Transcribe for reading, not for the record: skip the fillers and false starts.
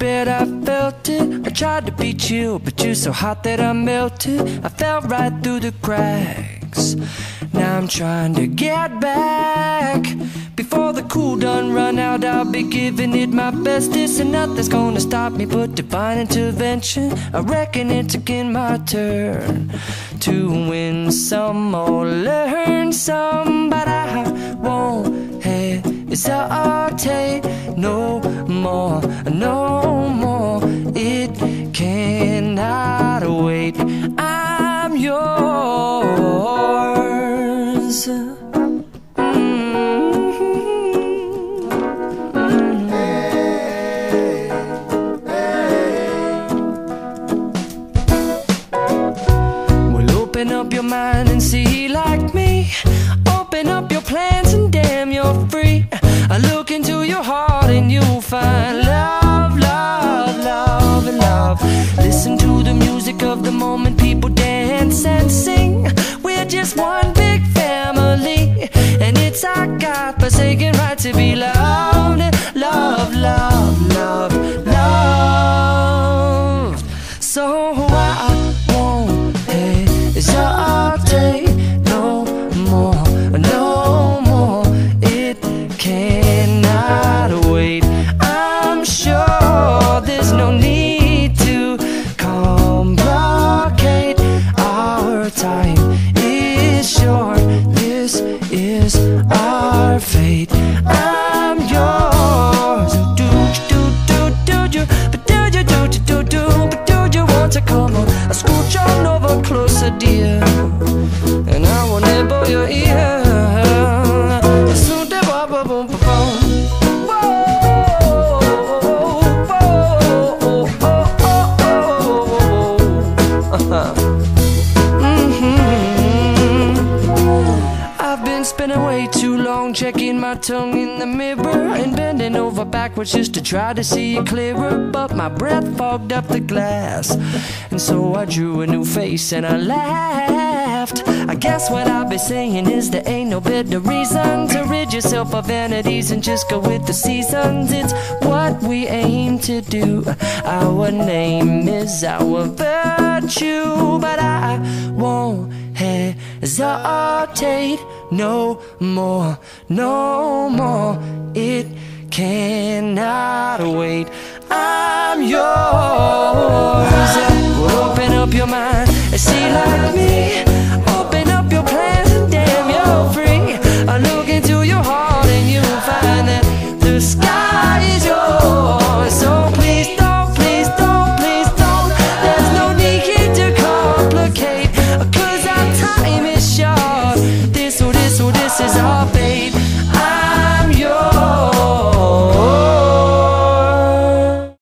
bed, I felt it. I tried to be chill, but you're so hot that I melted. I fell right through the cracks. Now I'm trying to get back. Before the cool done run out, I'll be giving it my bestest, and nothing's gonna stop me but divine intervention. I reckon it's again my turn to win some or learn some, but I won't hesitate no more, no more. It cannot wait. I'm yours. Open up your mind and see like me. Open up your plans and damn, you're free. I look into your heart and you'll find love, love, love, and love. Listen to the music of the moment, people dance and sing. We're just one big family, and it's our God-forsaken right to be loved. Love, love, love, love. So I won't hesitate no more, no more. It cannot wait. I'm sure there's no need to complicate. Our time is short. This is our fate. I'm yours. Do you, but do you, but do you want to come on? I scooch on over closer, dear, and I will nibble your ear. I've been spending way too long checking my tongue in the mirror and bending over backwards just to try to see it clearer, but my breath fogged up the glass, and so I drew a new face and I laughed. I guess what I'll be saying is there ain't no better reason to rid yourself of vanities and just go with the seasons. It's what we aim to do. Our name is our virtue, but I won't hesitate no more, no more. It cannot wait. I'm yours. Well, open up your mind and see like me.